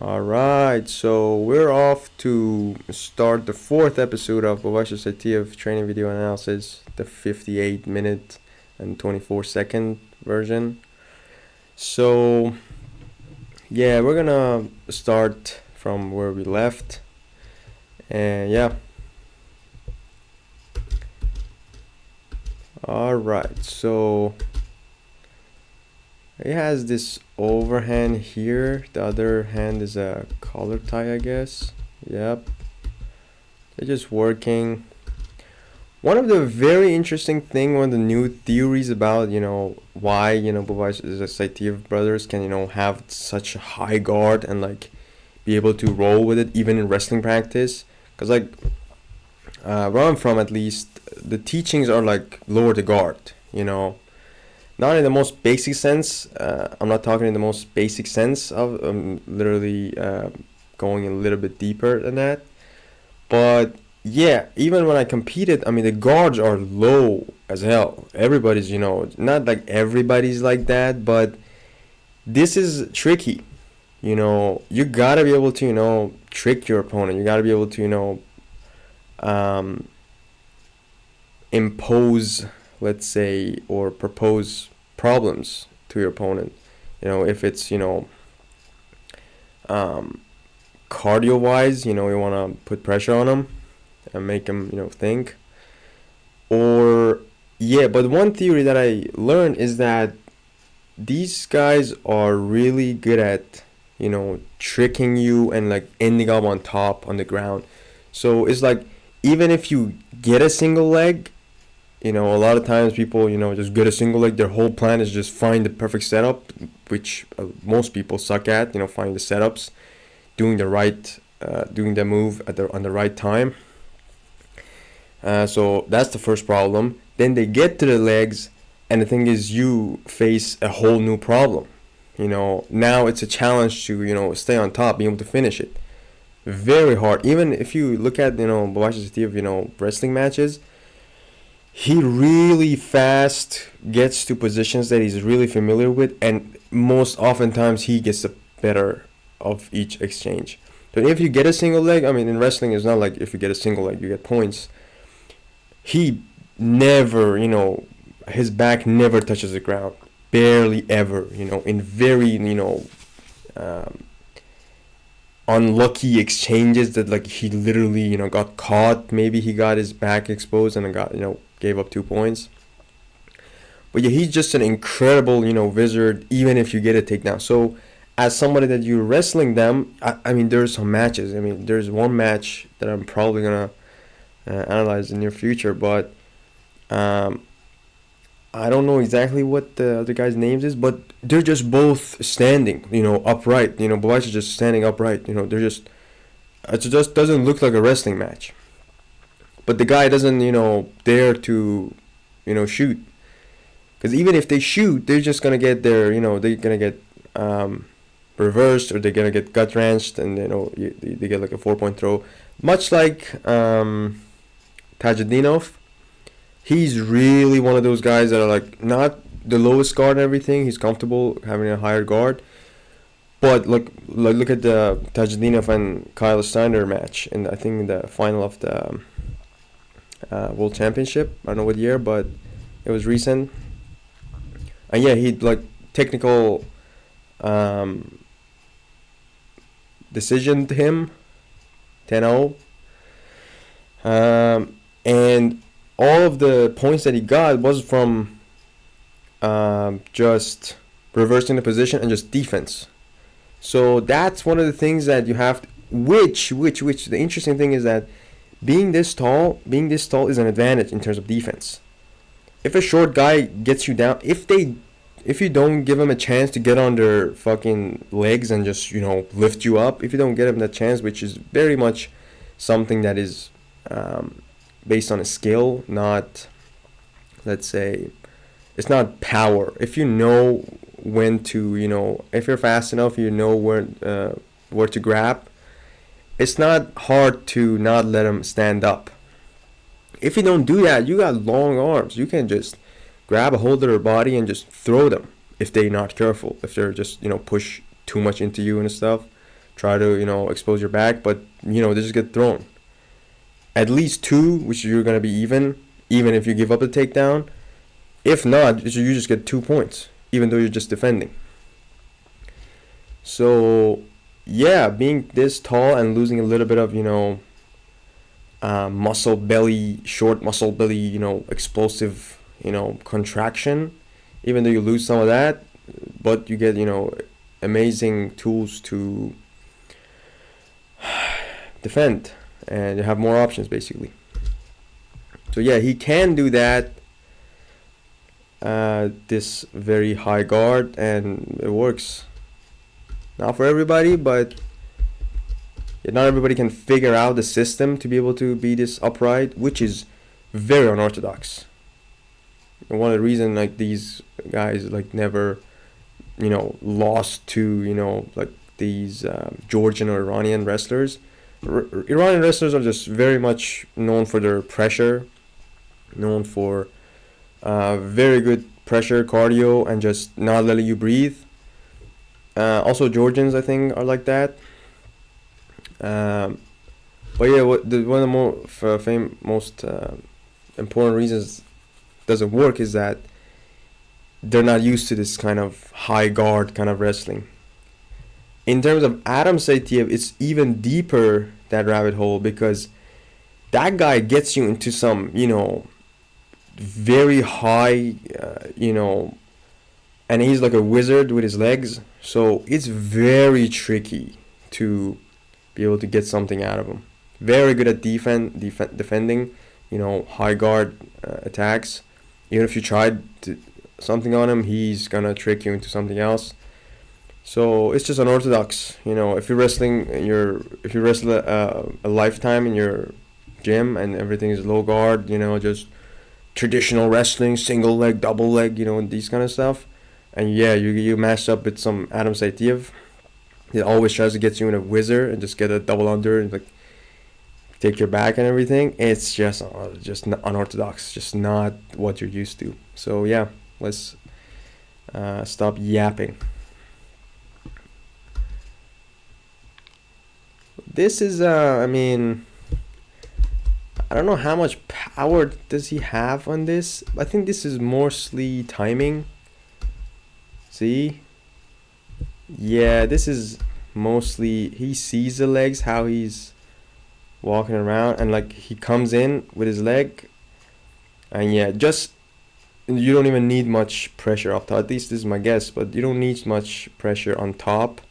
Alright, so we're off to start the fourth episode of Bavash's of Training Video Analysis, the 58-minute and 24-second version. So, yeah, we're gonna start from where we left. And yeah. Alright, so it has this overhand here. The other hand is a collar tie, I guess. Yep. They're just working. One of the very interesting thing, one of the new theories about, why, Saitiev brothers can, have such a high guard and, be able to roll with it even in wrestling practice. Because, where I'm from, at least, the teachings are, lower the guard, Not in the most basic sense. I'm not talking in the most basic sense of literally going a little bit deeper than that. But yeah, even when I competed, I mean, the guards are low as hell. Everybody's, not like everybody's like that, but this is tricky. You gotta be able to, trick your opponent. You gotta be able to, impose, let's say, or propose problems to your opponent. If it's, cardio wise, you want to put pressure on them and make them, think. Or, yeah, but one theory that I learned is that these guys are really good at, tricking you and ending up on top on the ground. So it's even if you get a single leg, a lot of times people, just get a single leg. Their whole plan is just find the perfect setup, which most people suck at. Find the setups, doing the move on the right time. So that's the first problem. Then they get to the legs, and the thing is, you face a whole new problem. Now it's a challenge to stay on top, be able to finish it. Very hard. Even if you look at Bavash's wrestling matches. He really fast gets to positions that he's really familiar with, and most oftentimes he gets the better of each exchange. But if you get a single leg, I mean, in wrestling, it's not like if you get a single leg, you get points. He never, his back never touches the ground. Barely ever, in very, unlucky exchanges that he literally got caught. Maybe he got his back exposed and gave up 2 points. But yeah, he's just an incredible wizard even if you get a takedown. So as somebody that you're wrestling them, I mean, there's some matches. I mean, there's one match that I'm probably gonna analyze in the near future, but I don't know exactly what the other guy's names is, but they're just both standing, upright. Bavash is just standing upright. They're just, it just doesn't look like a wrestling match. But the guy doesn't, dare to, shoot. Because even if they shoot, they're just gonna get their, they're gonna get reversed, or they're gonna get gut wrenched, and they get a 4-point throw, much like Tajadinov. He's really one of those guys that are not the lowest guard and everything. He's comfortable having a higher guard. But look at the Tajadinov and Kyle Steiner match, and I think in the final of the World Championship. I don't know what year, but it was recent. And yeah, he technical decision to him, 10-0. And all of the points that he got was from just reversing the position and just defense. So that's one of the things that you have to, which the interesting thing is that being this tall is an advantage in terms of defense. If a short guy gets you down, if you don't give him a chance to get on their fucking legs and just lift you up, if you don't get him that chance, which is very much something that is based on a skill, not, let's say, it's not power. If you know when to, if you're fast enough, where to grab, it's not hard to not let them stand up. If you don't do that, you got long arms. You can just grab a hold of their body and just throw them if they're not careful. If they're just, push too much into you and stuff, try to, expose your back, but, they just get thrown. At least two, which you're going to be even if you give up the takedown. If not, you just get 2 points, even though you're just defending. So, yeah, being this tall and losing a little bit of, muscle belly, short muscle belly, explosive, contraction, even though you lose some of that, but you get, amazing tools to defend, and you have more options basically. So yeah, he can do that, this very high guard, and it works. Not for everybody, but not everybody can figure out the system to be able to be this upright, which is very unorthodox. And one of the reasons like these guys like never, lost to like these Georgian or Iranian wrestlers. Iranian wrestlers are just very much known for their pressure, known for very good pressure, cardio, and just not letting you breathe. Also, Georgians, I think, are like that. But yeah, one of the most important reasons it doesn't work is that they're not used to this kind of high guard kind of wrestling. In terms of Adam Saitiev, it's even deeper, that rabbit hole, because that guy gets you into some, very high, and he's like a wizard with his legs. So it's very tricky to be able to get something out of him. Very good at defending, high guard attacks. Even if you tried something on him, he's gonna trick you into something else. So it's just unorthodox. If you're if you wrestle a lifetime in your gym and everything is low guard, just traditional wrestling, single leg, double leg, these kind of stuff, and yeah, you match up with some Adam Saitiev. He always tries to get you in a whizzer and just get a double under and like take your back and everything. It's just unorthodox, just not what you're used to. So yeah, let's stop yapping. This is I don't know how much power does he have on this. I think this is mostly timing. See? Yeah, this is mostly, he sees the legs, how he's walking around, and like he comes in with his leg, and yeah, just, you don't even need much pressure up top. At least this is my guess, but you don't need much pressure on top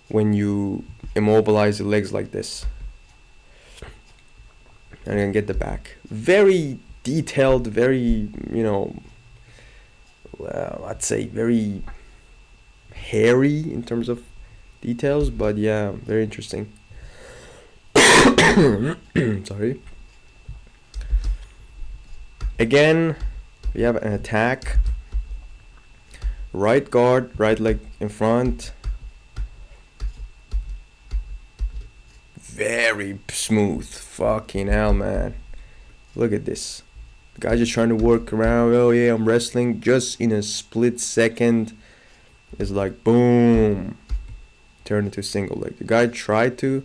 when you immobilize the legs like this. And then get the back. Very detailed, very, I'd say very hairy in terms of details, but yeah, very interesting. Sorry. Again, we have an attack. Right guard, right leg in front. Very smooth. Fucking hell, man. Look at this. The guy just trying to work around. Oh yeah, I'm wrestling. Just in a split second, it's like boom, turn into single leg. The guy tried to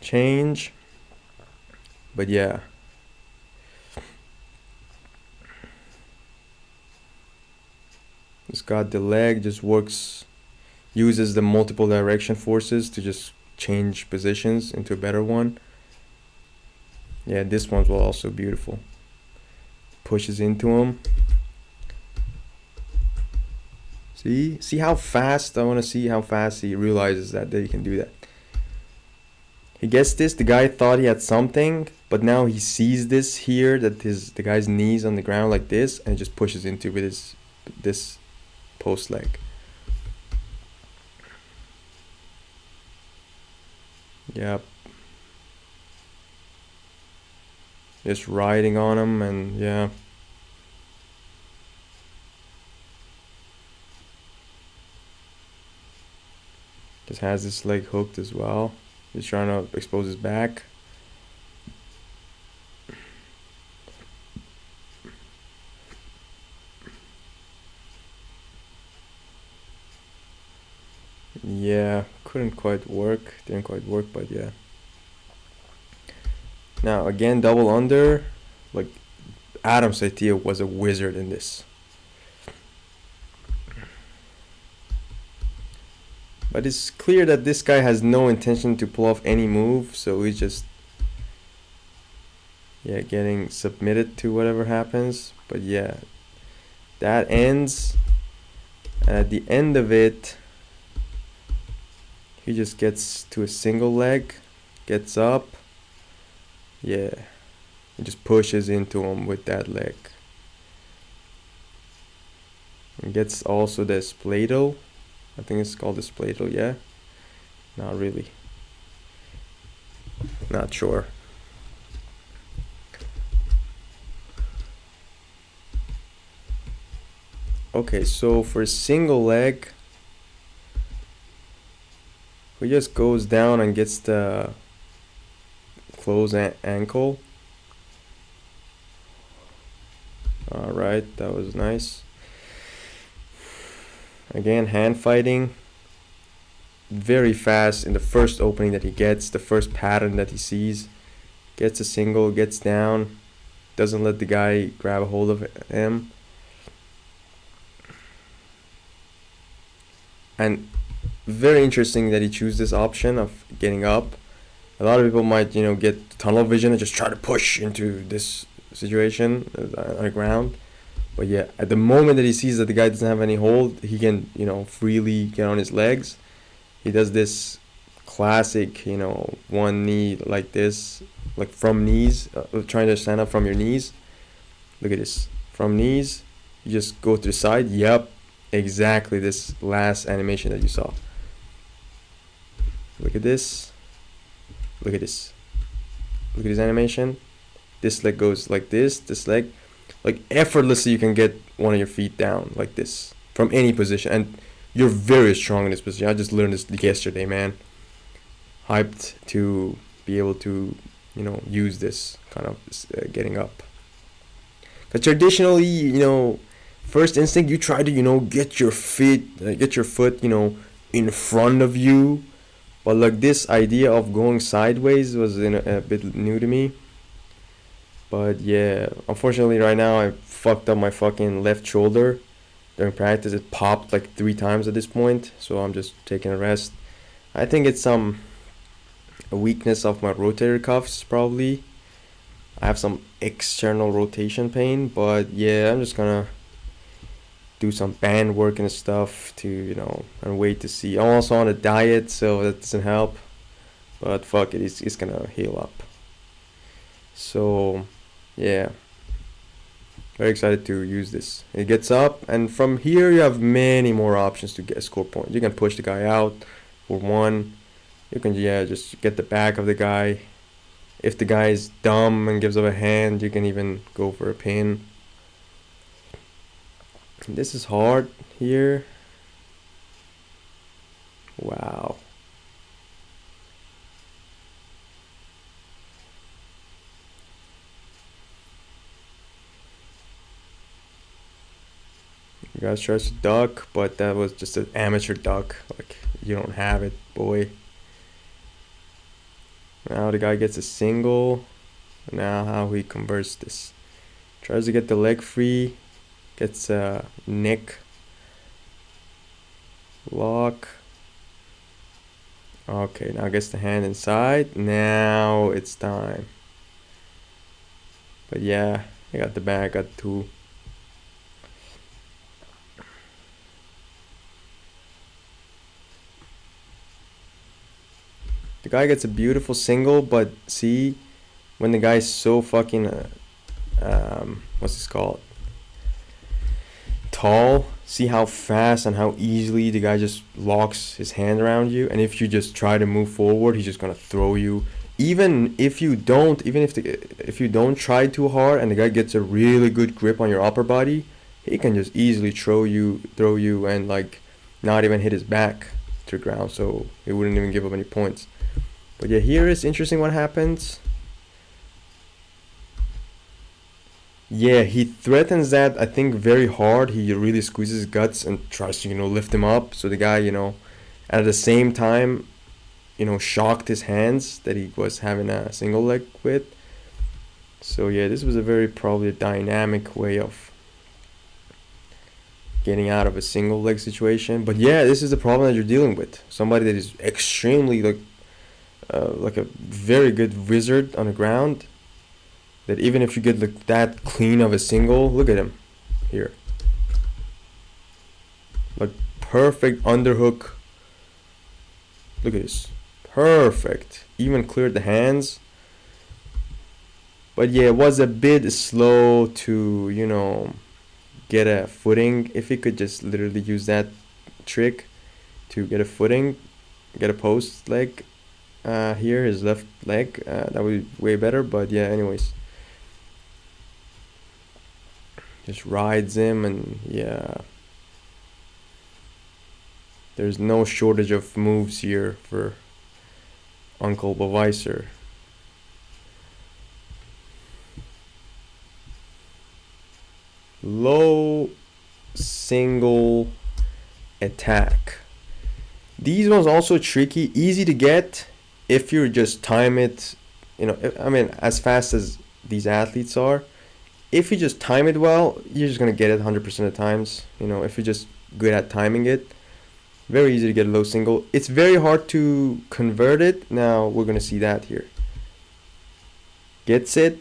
change, but yeah. Just got the leg, just works, uses the multiple direction forces to just change positions into a better one. Yeah, this one's also beautiful. Pushes into him. See how fast, I want to see how fast he realizes that he can do that. He gets this, the guy thought he had something, but now he sees this here, that the guy's knees on the ground like this, and just pushes into with this post leg. Yep. Just riding on him, and yeah. Just has this leg hooked as well. He's trying to expose his back. Yeah, couldn't quite work. Didn't quite work, but yeah. Now again, double under. Like Adam Saitia was a wizard in this. But it's clear that this guy has no intention to pull off any move, so he's just, yeah, getting submitted to whatever happens. But yeah, that ends. And at the end of it, he just gets to a single leg, gets up, yeah, and just pushes into him with that leg. And gets also the spladle. I think it's called the spladle, yeah? Not really. Not sure. Okay, so for a single leg, he just goes down and gets the close ankle. Alright, that was nice. Again, hand fighting. Very fast in the first opening that he gets, the first pattern that he sees. Gets a single, gets down. Doesn't let the guy grab a hold of him. And very interesting that he chose this option of getting up. A lot of people might, get tunnel vision and just try to push into this situation on the ground. But yeah, at the moment that he sees that the guy doesn't have any hold, he can, freely get on his legs. He does this classic, one knee like this, like from knees, trying to stand up from your knees. Look at this. From knees, you just go to the side. Yep, exactly this last animation that you saw. Look at this. Look at this. Look at this animation. This leg goes like this leg. Like effortlessly you can get one of your feet down like this from any position. And you're very strong in this position. I just learned this yesterday, man. Hyped to be able to, use this kind of getting up. Because traditionally, first instinct, you try to, get your foot, in front of you. But like this idea of going sideways was a bit new to me. But yeah, unfortunately right now I fucked up my fucking left shoulder. During practice it popped like 3 times at this point. So I'm just taking a rest. I think it's a weakness of my rotator cuffs probably. I have some external rotation pain. But yeah, I'm just gonna do some band work and stuff to, and wait to see. I'm also on a diet, so that doesn't help. But fuck it, it's gonna heal up. So, yeah. Very excited to use this. It gets up, and from here you have many more options to get score points. You can push the guy out for 1. You can, just get the back of the guy. If the guy is dumb and gives up a hand, you can even go for a pin. This is hard here. Wow. You guys tries to duck, but that was just an amateur duck. Like, you don't have it, boy. Now the guy gets a single. Now how he converts this. Tries to get the leg free. Gets a neck lock. Okay, now gets the hand inside. Now it's time. But yeah, I got the back, got 2. The guy gets a beautiful single, but see, when the guy's so fucking, what's this called? Tall, see how fast and how easily the guy just locks his hand around you. And if you just try to move forward, he's just gonna throw you. Even if you don't try too hard and the guy gets a really good grip on your upper body, he can just easily throw you and like not even hit his back to the ground, so he wouldn't even give up any points. But yeah, here is interesting what happens. Yeah, he threatens that, I think, very hard. He really squeezes his guts and tries to, lift him up. So the guy, and at the same time, you know, shocked his hands that he was having a single leg with. So yeah, this was a very probably dynamic way of getting out of a single leg situation. But yeah, this is the problem that you're dealing with. Somebody that is extremely like a very good wizard on the ground. That even if you get like that clean of a single, look at him here. Like perfect underhook. Look at this. Perfect. Even cleared the hands. But yeah, it was a bit slow to, you know, get a footing. If he could just literally use that trick to get a footing, get a post leg here, his left leg, that would be way better. But yeah, anyways. Just rides him, and yeah. There's no shortage of moves here for Uncle Beviser. Low single attack. These ones also tricky, easy to get if you just time it, you know, I mean, as fast as these athletes are. If you just time it well, you're just gonna get it 100% of times. You know, if you're just good at timing it, very easy to get a low single. It's very hard to convert it. Now we're gonna see that here. Gets it,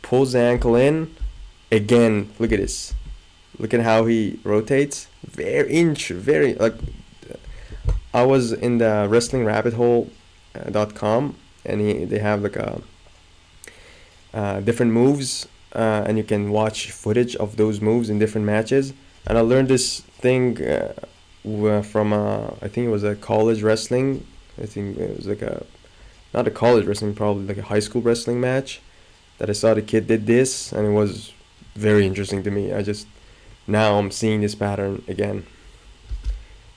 pulls the ankle in. Again, look at this. Look at how he rotates. Very like. I was in the wrestling rabbit hole.com, and they have like a different moves, and you can watch footage of those moves in different matches. And I learned this thing from I think it was a college wrestling. I think it was like not a college wrestling, probably like a high school wrestling match that I saw the kid did this, and it was very interesting to me. Now I'm seeing this pattern again.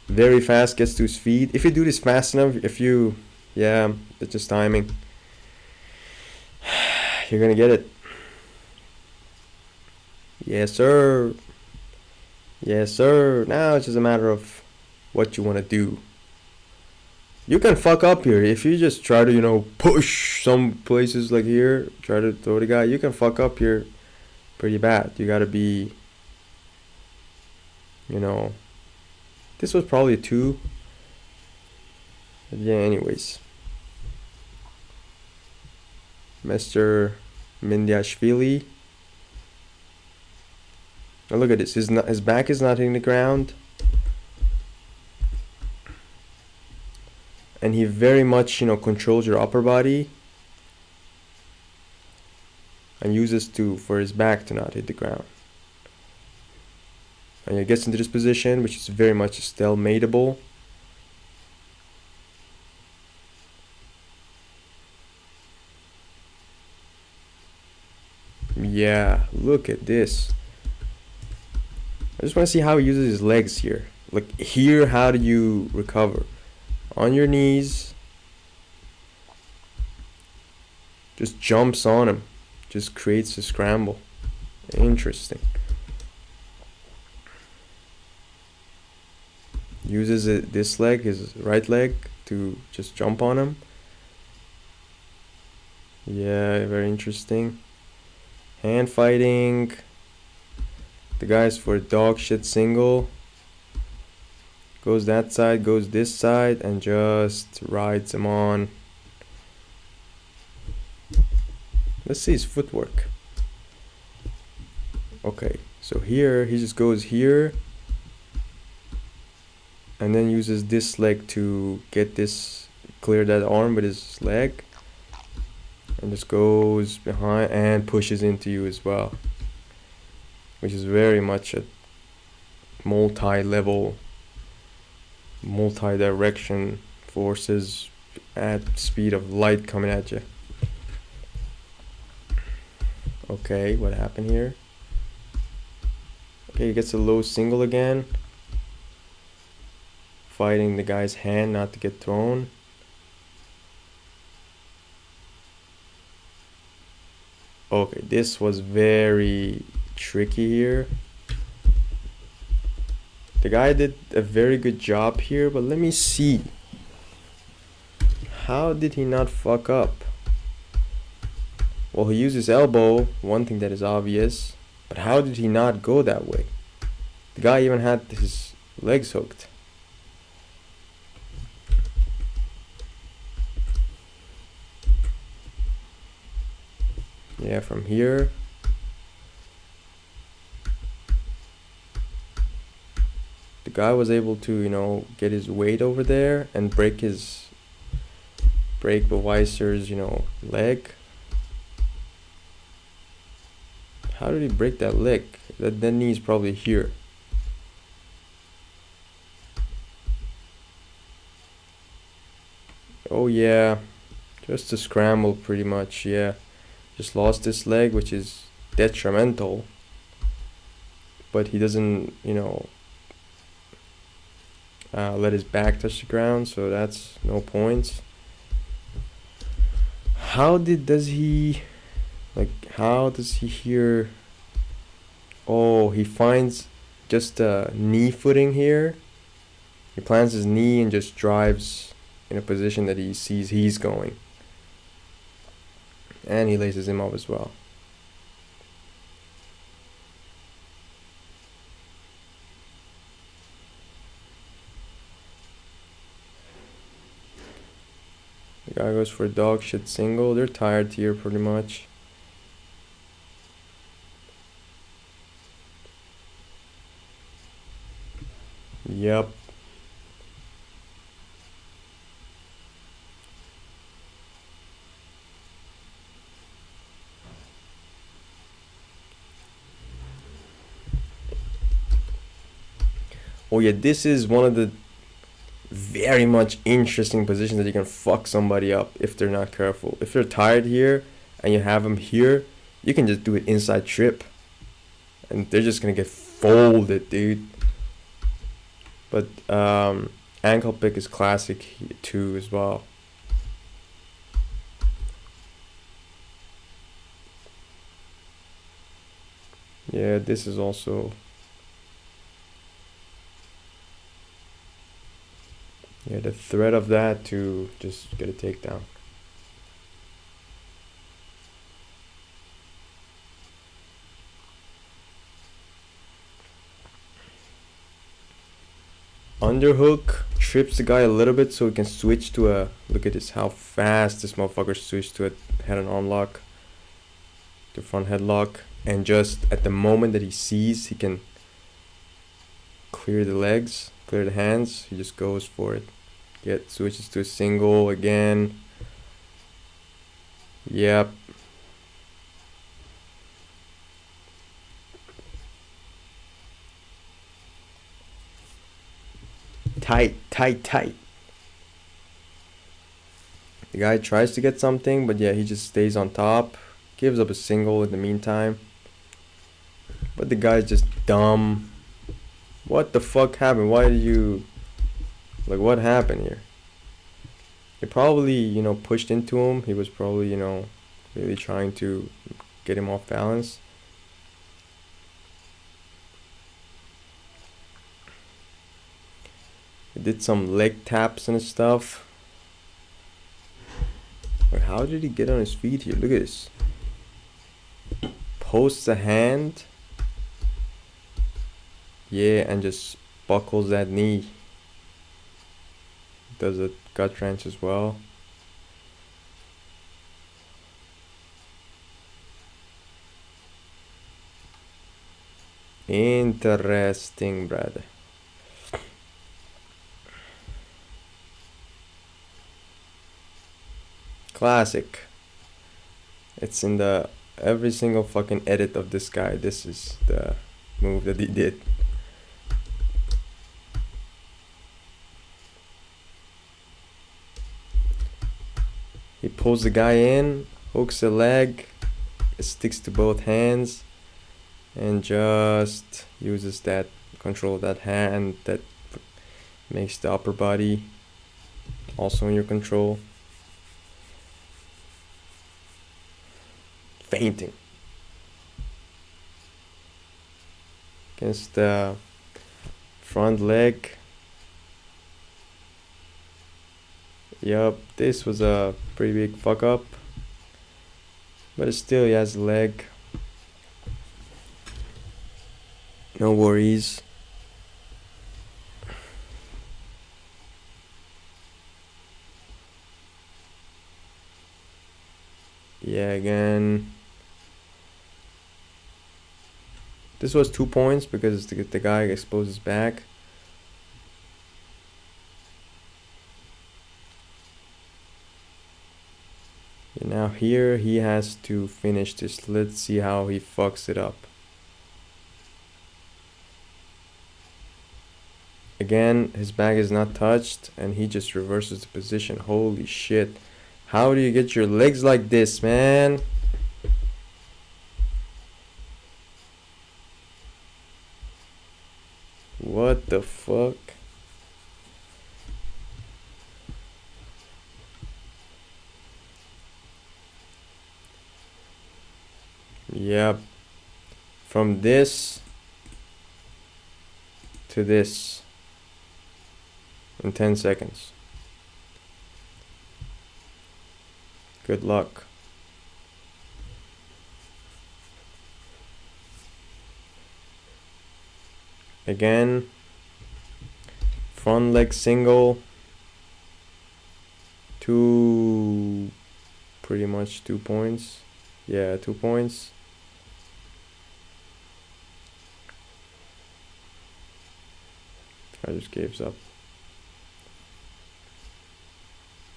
Very fast, gets to his feet. If you do this fast enough, yeah, it's just timing. You're gonna get it. Yes, sir. Yes, sir. Now it's just a matter of what you want to do. You can fuck up here. If you just try to, you know, push some places like here, try to throw the guy, you can fuck up here pretty bad. You gotta be, you know, this was probably a 2. But yeah, anyways. Mr. Mindiashvili. Now look at this. His back is not hitting the ground. And he very much, you know, controls your upper body. And uses for his back to not hit the ground. And he gets into this position, which is very much still mateable. Yeah, look at this. I just want to see how he uses his legs here. Like here, how do you recover? On your knees. Just jumps on him. Just creates a scramble. Interesting. Uses this leg, his right leg, to just jump on him. Yeah, very interesting. Hand fighting. The guy's for a dog shit single. Goes that side, goes this side, and just rides him on. Let's see his footwork. Okay, so here, he just goes here. And then uses this leg to clear that arm with his leg. And just goes behind and pushes into you as well. Which is very much a multi-level, multi-direction forces at speed of light coming at you. Okay, what happened here? Okay, he gets a low single again. Fighting the guy's hand not to get thrown. Okay, this was very tricky here. The guy did a very good job here, but let me see. How did he not fuck up? Well, he used his elbow, one thing that is obvious, but how did he not go that way? The guy even had his legs hooked. Yeah, from here. The guy was able to, you know, get his weight over there and break Beweisser's, you know, leg. How did he break that leg? That knee is probably here. Oh yeah, just a scramble pretty much, yeah. Just lost this leg, which is detrimental. But he doesn't, you know, let his back touch the ground, so that's no points. How does he hear? Oh, he finds just a knee footing here. He plants his knee and just drives in a position that he sees he's going. And he laces him up as well. The guy goes for a dog shit single. They're tired here pretty much. Yep. Oh yeah, this is one of the very much interesting positions that you can fuck somebody up if they're not careful. If they're tired here and you have them here, you can just do an inside trip. And they're just gonna get folded, dude. But ankle pick is classic too as well. Yeah, this is also. Yeah, the threat of that to just get a takedown. Underhook trips the guy a little bit so he can switch to a. Look at this, how fast this motherfucker switched to a head and arm lock. To front headlock. And just at the moment that he sees he can clear the legs, clear the hands, he just goes for it. Switches to a single again. Yep. Tight. The guy tries to get something, but yeah, he just stays on top. Gives up a single in the meantime. But the guy's just dumb. What the fuck happened? Why did you... Like, what happened here? He probably, you know, pushed into him. He was probably, you know, really trying to get him off balance. He did some leg taps and stuff. But how did he get on his feet here? Look at this. Posts a hand. Yeah, and just buckles that knee. Does a gut wrench as well. Interesting, brother. Classic. It's in the every single fucking edit of this guy. This is the move that he did. He pulls the guy in, hooks the leg, it sticks to both hands, and just uses that control of that hand that makes the upper body also in your control. Fainting against the front leg. Yup, this was a pretty big fuck up, but still he has a leg. No worries. Yeah, again. This was 2 points because the guy exposed his back. And now here he has to finish this. Let's see how he fucks it up. Again, his back is not touched and he just reverses the position. Holy shit. How do you get your legs like this, man? What the fuck? Yep. From this to this in 10 seconds. Good luck. Again, front leg single, pretty much 2 points. Yeah, 2 points. I just gives up.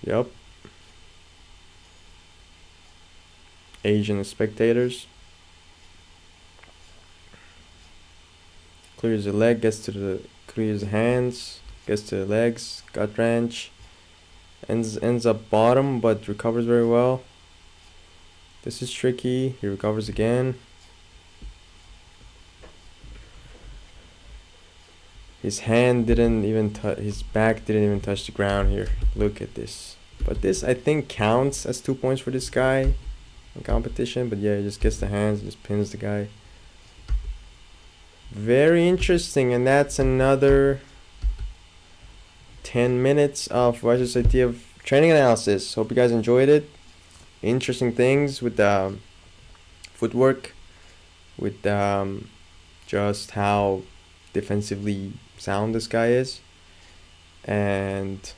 Yep. Asian spectators. Clears the leg, clears the hands, gets to the legs, gut wrench, ends up bottom but recovers very well. This is tricky. He recovers again. His hand didn't even touch, his back didn't even touch the ground here. Look at this. But this I think counts as 2 points for this guy in competition. But yeah, he just gets the hands, just pins the guy. Very interesting, and that's another 10 minutes of Society of training analysis. Hope you guys enjoyed it. Interesting things with the footwork, with just how defensively sound this guy is, and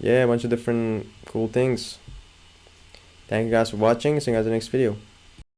yeah, a bunch of different cool things. Thank you guys for watching. See you guys in the next video.